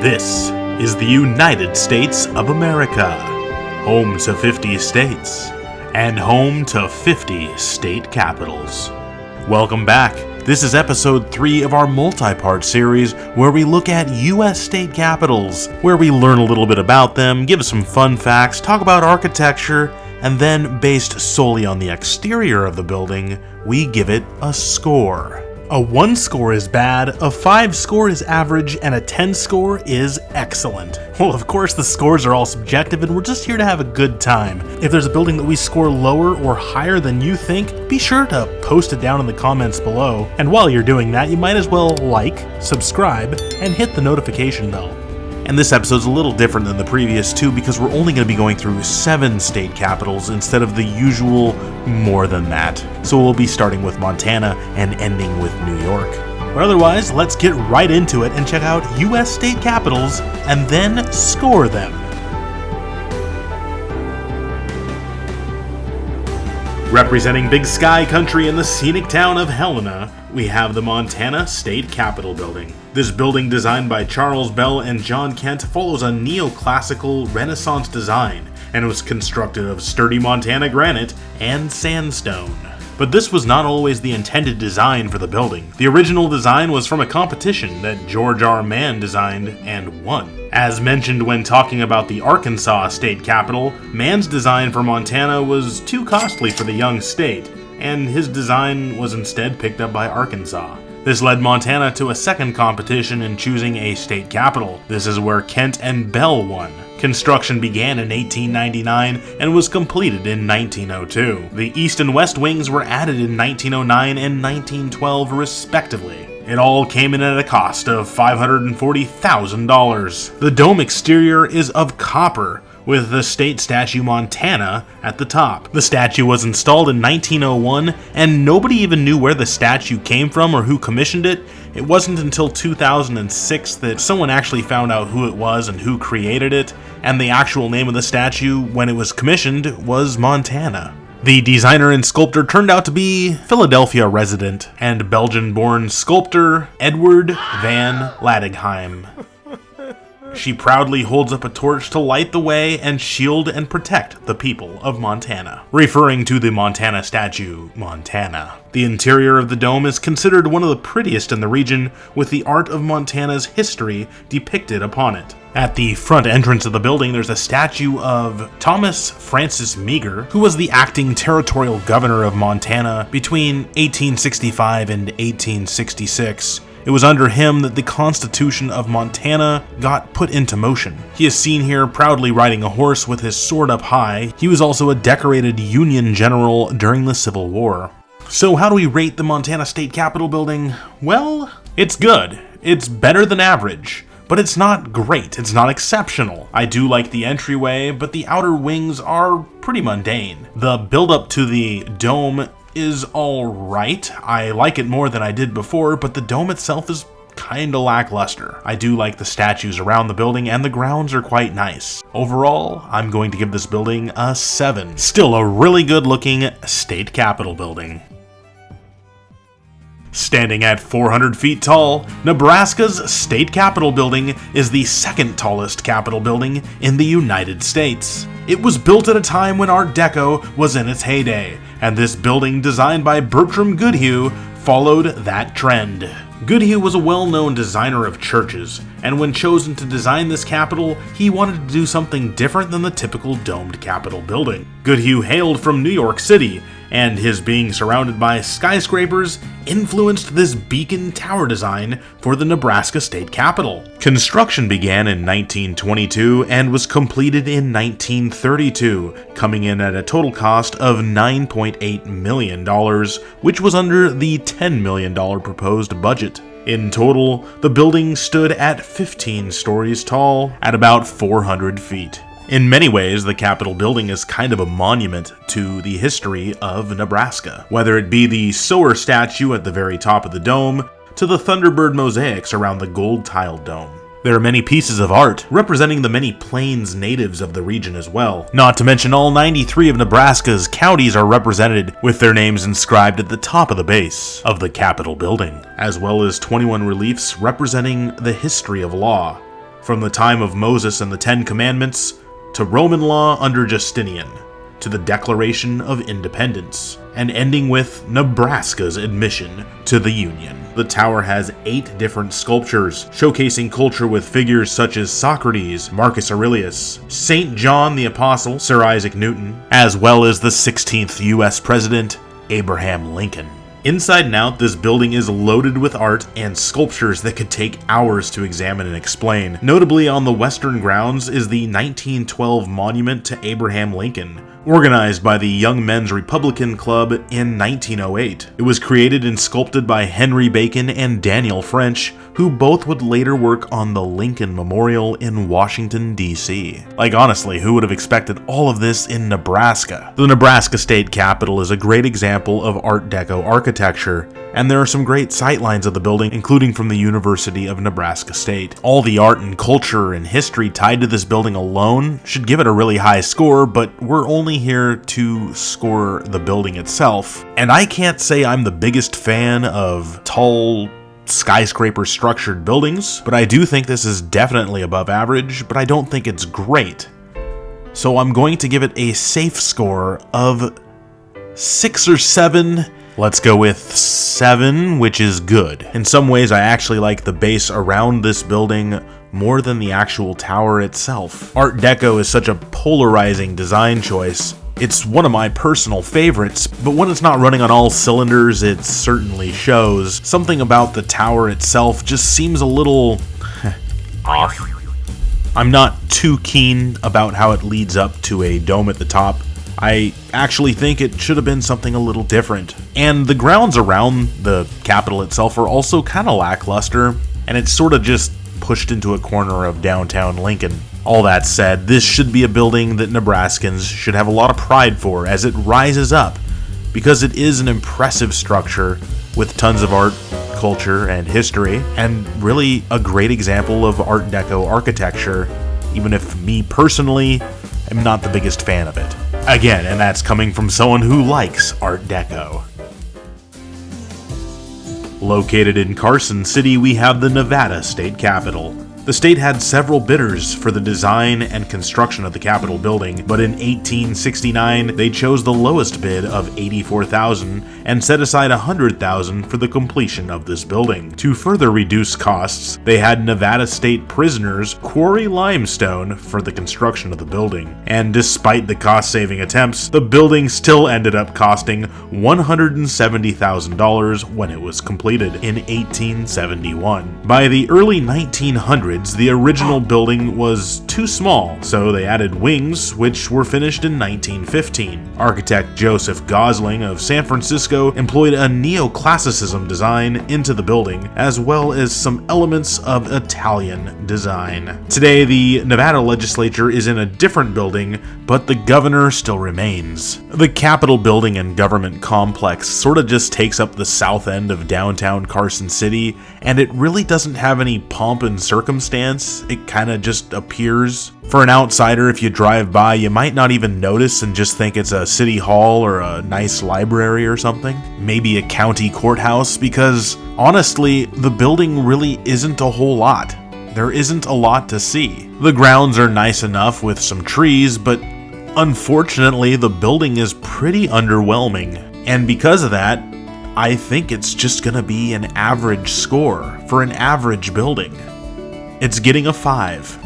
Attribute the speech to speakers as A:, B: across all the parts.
A: This is the United States of America, home to 50 states, and home to 50 state capitals. Welcome back. This is episode 3 of our multi-part series where we look at U.S. state capitals, where we learn a little bit about them, give some fun facts, talk about architecture, and then, based solely on the exterior of the building, we give it a score. A 1 score is bad, a 5 score is average, and a 10 score is excellent. Well, of course the scores are all subjective and we're just here to have a good time. If there's a building that we score lower or higher than you think, be sure to post it down in the comments below. And while you're doing that, you might as well like, subscribe, and hit the notification bell. And this episode's a little different than the previous 2 because we're only going to be going through 7 state capitals instead of the usual more than that. So we'll be starting with Montana and ending with New York. But otherwise, let's get right into it and check out U.S. state capitals and then score them. Representing Big Sky Country in the scenic town of Helena, we have the Montana State Capitol Building. This building, designed by Charles Bell and John Kent, follows a neoclassical Renaissance design and was constructed of sturdy Montana granite and sandstone. But this was not always the intended design for the building. The original design was from a competition that George R. Mann designed and won. As mentioned when talking about the Arkansas State Capitol, Mann's design for Montana was too costly for the young state, and his design was instead picked up by Arkansas. This led Montana to a second competition in choosing a state capital. This is where Kent and Bell won. Construction began in 1899 and was completed in 1902. The east and west wings were added in 1909 and 1912 respectively. It all came in at a cost of $540,000. The dome exterior is of copper, with the state statue Montana at the top. The statue was installed in 1901, and nobody even knew where the statue came from or who commissioned it. It wasn't until 2006 that someone actually found out who it was and who created it, and the actual name of the statue when it was commissioned was Montana. The designer and sculptor turned out to be Philadelphia resident and Belgian-born sculptor Edward van Ladegheim. She proudly holds up a torch to light the way and shield and protect the people of Montana, referring to the Montana statue, Montana. The interior of the dome is considered one of the prettiest in the region, with the art of Montana's history depicted upon it. At the front entrance of the building, there's a statue of Thomas Francis Meagher, who was the acting territorial governor of Montana between 1865 and 1866. It was under him that the Constitution of Montana got put into motion. He is seen here proudly riding a horse with his sword up high. He was also a decorated Union general during the Civil War. So how do we rate the Montana State Capitol building? Well, it's good. It's better than average. But it's not great, it's not exceptional. I do like the entryway, but the outer wings are pretty mundane. The build-up to the dome is alright. I like it more than I did before, but the dome itself is kinda lackluster. I do like the statues around the building, and the grounds are quite nice. Overall, I'm going to give this building a 7. Still a really good looking state capitol building. Standing at 400 feet tall, Nebraska's State Capitol Building is the second tallest Capitol building in the United States. It was built at a time when Art Deco was in its heyday, and this building, designed by Bertram Goodhue, followed that trend. Goodhue was a well-known designer of churches, and when chosen to design this capitol, he wanted to do something different than the typical domed capitol building. Goodhue hailed from New York City, and his being surrounded by skyscrapers influenced this beacon tower design for the Nebraska State Capitol. Construction began in 1922 and was completed in 1932, coming in at a total cost of $9.8 million, which was under the $10 million proposed budget. In total, the building stood at 15 stories tall at about 400 feet. In many ways, the Capitol building is kind of a monument to the history of Nebraska, whether it be the Sower statue at the very top of the dome, to the Thunderbird mosaics around the gold-tiled dome. There are many pieces of art representing the many Plains natives of the region as well. Not to mention all 93 of Nebraska's counties are represented with their names inscribed at the top of the base of the Capitol building, as well as 21 reliefs representing the history of law. from the time of Moses and the Ten Commandments, to Roman law under Justinian, to the Declaration of Independence, and ending with Nebraska's admission to the Union. The tower has 8 different sculptures, showcasing culture with figures such as Socrates, Marcus Aurelius, St. John the Apostle, Sir Isaac Newton, as well as the 16th U.S. President, Abraham Lincoln. Inside and out, this building is loaded with art and sculptures that could take hours to examine and explain. Notably, on the western grounds is the 1912 monument to Abraham Lincoln, organized by the Young Men's Republican Club in 1908. It was created and sculpted by Henry Bacon and Daniel French, who both would later work on the Lincoln Memorial in Washington, D.C. Like, honestly, who would have expected all of this in Nebraska? The Nebraska state capitol is a great example of Art Deco architecture, and there are some great sightlines of the building, including from the University of Nebraska State. All the art and culture and history tied to this building alone should give it a really high score, but we're only here to score the building itself. And I can't say I'm the biggest fan of tall, skyscraper structured buildings, but I do think this is definitely above average, but I don't think it's great. So I'm going to give it a safe score of 6 or 7. Let's go with 7, which is good. In some ways, I actually like the base around this building more than the actual tower itself. Art Deco is such a polarizing design choice. It's one of my personal favorites, but when it's not running on all cylinders, it certainly shows. Something about the tower itself just seems a little off. I'm not too keen about how it leads up to a dome at the top. I actually think it should have been something a little different. And the grounds around the Capitol itself are also kind of lackluster, and it's sort of just pushed into a corner of downtown Lincoln. All that said, this should be a building that Nebraskans should have a lot of pride for as it rises up, because it is an impressive structure with tons of art, culture, and history, and really a great example of Art Deco architecture, even if me personally am not the biggest fan of it. Again, and that's coming from someone who likes Art Deco. Located in Carson City, we have the Nevada State Capitol. The state had several bidders for the design and construction of the Capitol building, but in 1869 they chose the lowest bid of $84,000 and set aside $100,000 for the completion of this building. To further reduce costs, they had Nevada state prisoners quarry limestone for the construction of the building. And despite the cost-saving attempts, the building still ended up costing $170,000 when it was completed in 1871. By the early 1900s, the original building was too small, so they added wings, which were finished in 1915. Architect Joseph Gosling of San Francisco employed a neoclassicism design into the building, as well as some elements of Italian design. Today, the Nevada legislature is in a different building, but the governor still remains. The Capitol building and government complex sort of just takes up the south end of downtown Carson City, and it really doesn't have any pomp and circumstance. It kind of just appears. For an outsider, if you drive by, you might not even notice and just think it's a city hall or a nice library or something. Maybe a county courthouse, because honestly, the building really isn't a whole lot. There isn't a lot to see. The grounds are nice enough with some trees, but unfortunately, the building is pretty underwhelming. And because of that, I think it's just gonna be an average score for an average building. It's getting a 5.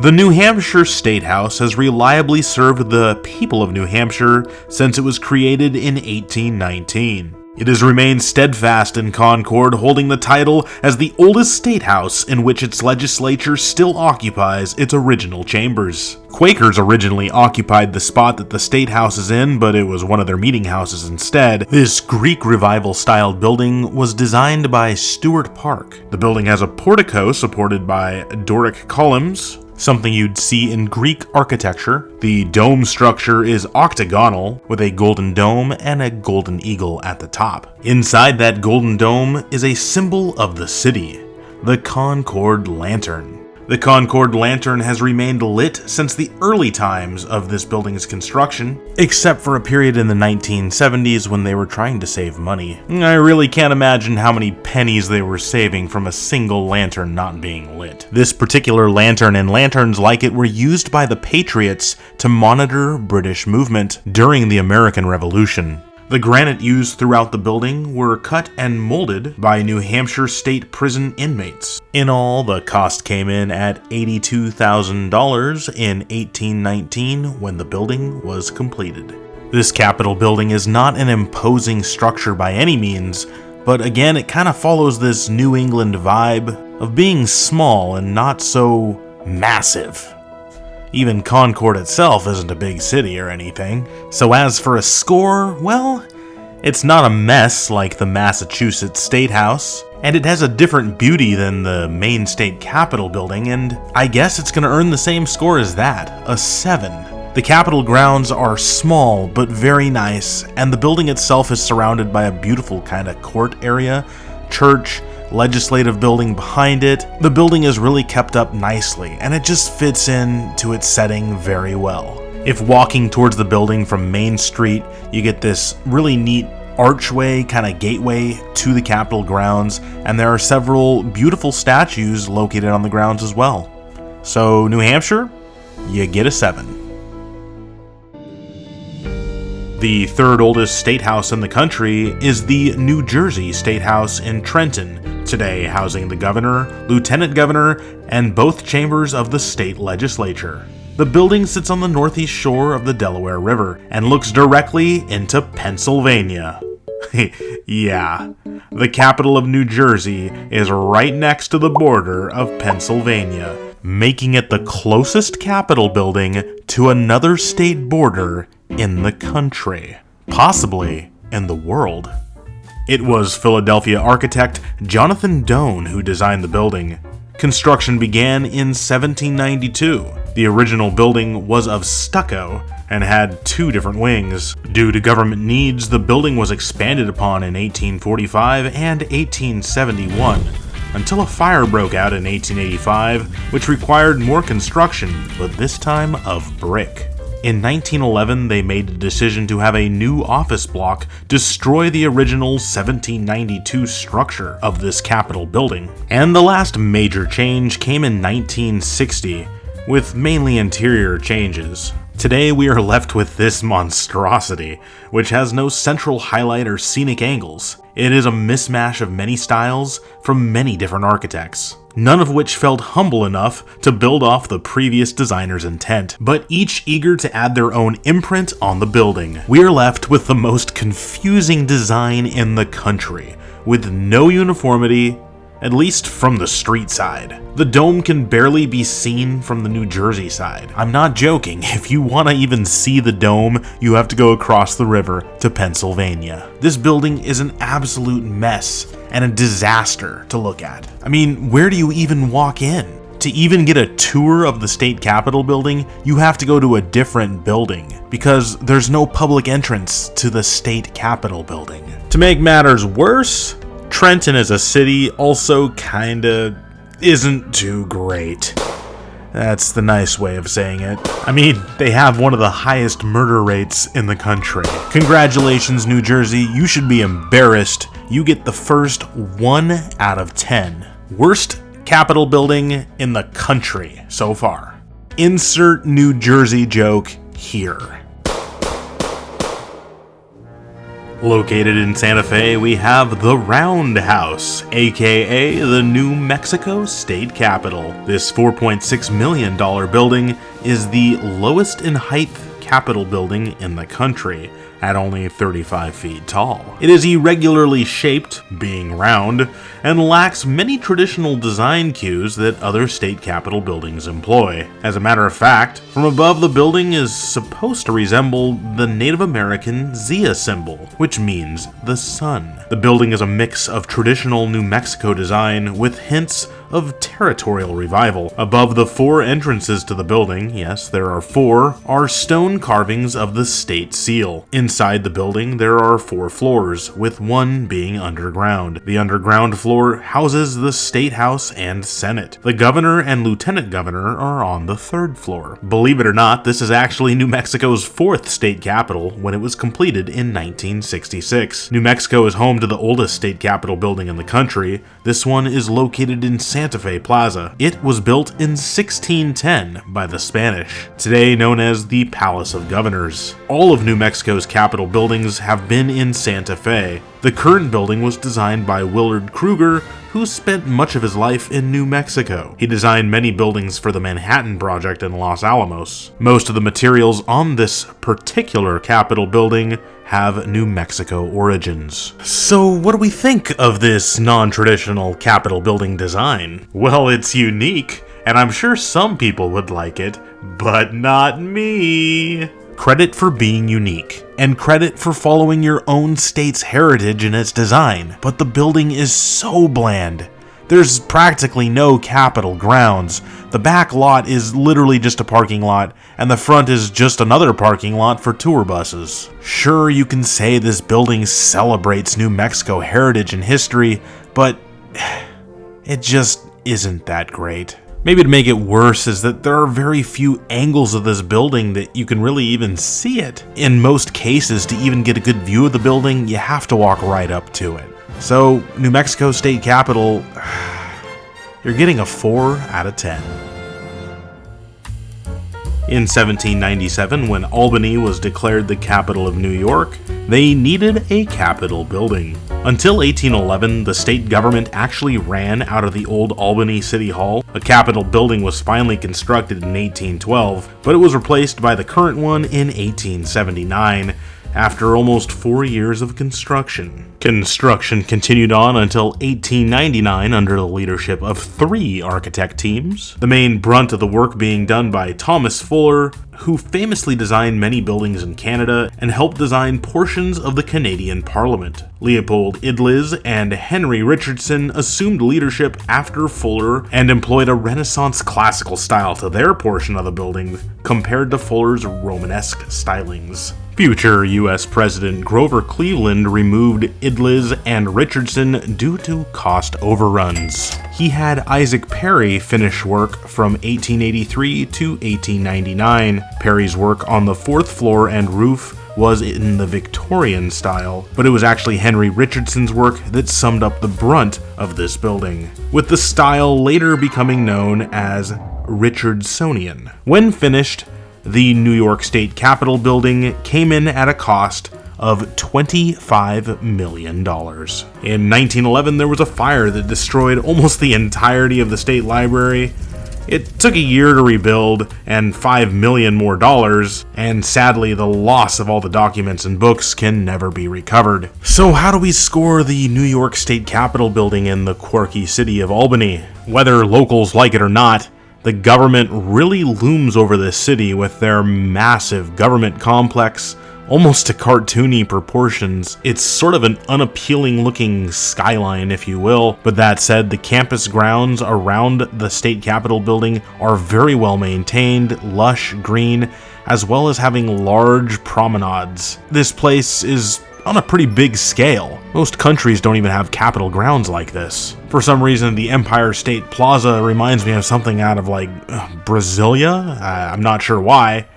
A: The New Hampshire State House has reliably served the people of New Hampshire since it was created in 1819. It has remained steadfast in Concord, holding the title as the oldest state house in which its legislature still occupies its original chambers. Quakers originally occupied the spot that the state house is in, but it was one of their meeting houses instead. This Greek Revival-styled building was designed by Stuart Park. The building has a portico supported by Doric columns, something you'd see in Greek architecture. The dome structure is octagonal, with a golden dome and a golden eagle at the top. Inside that golden dome is a symbol of the city, the Concord Lantern. The Concord lantern has remained lit since the early times of this building's construction, except for a period in the 1970s when they were trying to save money. I really can't imagine how many pennies they were saving from a single lantern not being lit. This particular lantern and lanterns like it were used by the Patriots to monitor British movement during the American Revolution. The granite used throughout the building were cut and molded by New Hampshire State Prison inmates. In all, the cost came in at $82,000 in 1819 when the building was completed. This Capitol building is not an imposing structure by any means, but again, it kind of follows this New England vibe of being small and not so massive. Even Concord itself isn't a big city or anything. So as for a score, well, it's not a mess like the Massachusetts State House, and it has a different beauty than the main state Capitol building, and I guess it's gonna earn the same score as that, a 7. The Capitol grounds are small but very nice, and the building itself is surrounded by a beautiful kind of court area, church, legislative building behind it. The building is really kept up nicely, and it just fits into its setting very well. If walking towards the building from Main Street, you get this really neat archway, kind of gateway to the Capitol grounds, and there are several beautiful statues located on the grounds as well. So, New Hampshire, you get a 7. The third oldest state house in the country is the New Jersey State House in Trenton, today housing the governor, lieutenant governor, and both chambers of the state legislature. The building sits on the northeast shore of the Delaware River and looks directly into Pennsylvania. Yeah, the capital of New Jersey is right next to the border of Pennsylvania, making it the closest Capitol building to another state border in the country, possibly in the world. It was Philadelphia architect Jonathan Doan who designed the building. Construction began in 1792. The original building was of stucco and had 2 different wings. Due to government needs, the building was expanded upon in 1845 and 1871, until a fire broke out in 1885, which required more construction, but this time of brick. In 1911, they made the decision to have a new office block destroy the original 1792 structure of this Capitol building. And the last major change came in 1960, with mainly interior changes. Today we are left with this monstrosity, which has no central highlight or scenic angles. It is a mismatch of many styles from many different architects, none of which felt humble enough to build off the previous designer's intent, but each eager to add their own imprint on the building. We are left with the most confusing design in the country, with no uniformity, at least from the street side. The dome can barely be seen from the New Jersey side. I'm not joking, if you want to even see the dome, you have to go across the river to Pennsylvania. This building is an absolute mess and a disaster to look at. I mean, where do you even walk in? To even get a tour of the state capitol building, you have to go to a different building, because there's no public entrance to the state capitol building. To make matters worse, Trenton as a city also kinda isn't too great. That's the nice way of saying it. I mean, they have one of the highest murder rates in the country. Congratulations, New Jersey, you should be embarrassed. You get the first 1 out of 10. Worst Capitol building in the country so far. Insert New Jersey joke here. Located in Santa Fe, we have the Roundhouse, aka the New Mexico State Capitol. This $4.6 million building is the lowest in height Capitol building in the country, at only 35 feet tall. It is irregularly shaped, being round, and lacks many traditional design cues that other state capitol buildings employ. As a matter of fact, from above the building is supposed to resemble the Native American Zia symbol, which means the sun. The building is a mix of traditional New Mexico design with hints of territorial revival. Above the 4 entrances to the building, yes, there are 4, are stone carvings of the state seal. Inside the building, there are 4 floors, with 1 being underground. The underground floor houses the State House and Senate. The governor and lieutenant governor are on the 3rd floor. Believe it or not, this is actually New Mexico's 4th state capital when it was completed in 1966. New Mexico is home to the oldest state capitol building in the country. This one is located in Santa Fe Plaza. It was built in 1610 by the Spanish, today known as the Palace of Governors. All of New Mexico's capitol buildings have been in Santa Fe. The current building was designed by Willard Kruger, who spent much of his life in New Mexico. He designed many buildings for the Manhattan Project in Los Alamos. Most of the materials on this particular capitol building have New Mexico origins. So what do we think of this non-traditional capitol building design? Well, it's unique, and I'm sure some people would like it, but not me. Credit for being unique, and credit for following your own state's heritage in its design, but the building is so bland. There's practically no capitol grounds. The back lot is literally just a parking lot, and the front is just another parking lot for tour buses. Sure, you can say this building celebrates New Mexico heritage and history, but it just isn't that great. Maybe to make it worse is that there are very few angles of this building that you can really even see it. In most cases, to even get a good view of the building, you have to walk right up to it. So, New Mexico State Capitol, you're getting a 4 out of 10. In 1797, when Albany was declared the capital of New York, they needed a capitol building. Until 1811, the state government actually ran out of the old Albany City Hall. A capitol building was finally constructed in 1812, but it was replaced by the current one in 1879. After almost 4 years of construction. Construction continued on until 1899 under the leadership of 3 architect teams, the main brunt of the work being done by Thomas Fuller, who famously designed many buildings in Canada and helped design portions of the Canadian Parliament. Leopold Idliz and Henry Richardson assumed leadership after Fuller and employed a Renaissance classical style to their portion of the building compared to Fuller's Romanesque stylings. Future U.S. President Grover Cleveland removed Idliz and Richardson due to cost overruns. He had Isaac Perry finish work from 1883 to 1899. Perry's work on the 4th floor and roof was in the Victorian style, but it was actually Henry Richardson's work that summed up the brunt of this building, with the style later becoming known as Richardsonian. When finished, the New York State Capitol building came in at a cost of $25 million. In 1911, there was a fire that destroyed almost the entirety of the state library. It took a year to rebuild and $5 million more dollars, and sadly the loss of all the documents and books can never be recovered. So how do we score the New York State Capitol building in the quirky city of Albany? Whether locals like it or not, the government really looms over this city with their massive government complex, almost to cartoony proportions. It's sort of an unappealing looking skyline, if you will, but that said, the campus grounds around the state capitol building are very well maintained, lush green, as well as having large promenades. This place is on a pretty big scale. Most countries don't even have capitol grounds like this. For some reason, the Empire State Plaza reminds me of something out of like Brasilia? I'm not sure why.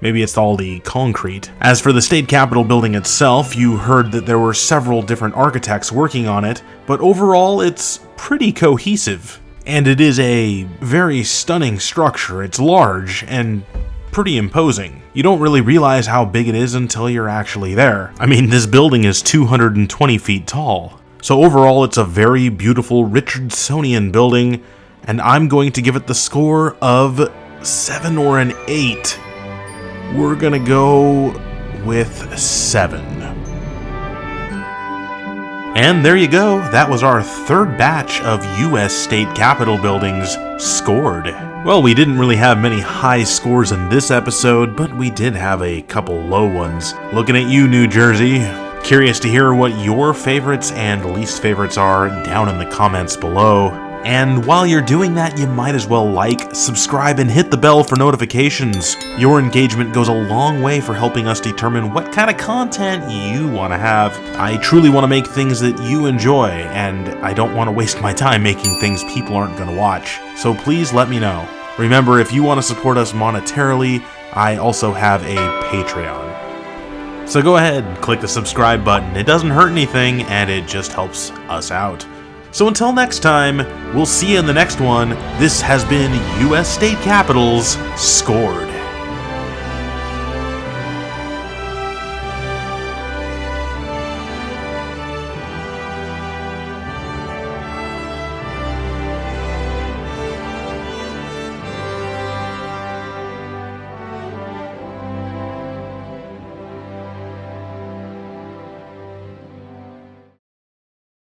A: Maybe it's all the concrete. As for the state capitol building itself, you heard that there were several different architects working on it, but overall it's pretty cohesive. And it is a very stunning structure. It's large and pretty imposing. You don't really realize how big it is until you're actually there. I mean, this building is 220 feet tall. So overall, it's a very beautiful Richardsonian building, and I'm going to give it the score of 7 or an 8. We're gonna go with 7. And there you go, that was our 3rd batch of US state capitol buildings scored. Well, we didn't really have many high scores in this episode, but we did have a couple low ones. Looking at you, New Jersey. Curious to hear what your favorites and least favorites are down in the comments below. And while you're doing that, you might as well like, subscribe, and hit the bell for notifications. Your engagement goes a long way for helping us determine what kind of content you want to have. I truly want to make things that you enjoy, and I don't want to waste my time making things people aren't going to watch. So please let me know. Remember, if you want to support us monetarily, I also have a Patreon. So go ahead, click the subscribe button. It doesn't hurt anything, and it just helps us out. So until next time, we'll see you in the next one. This has been U.S. State Capitals Scored.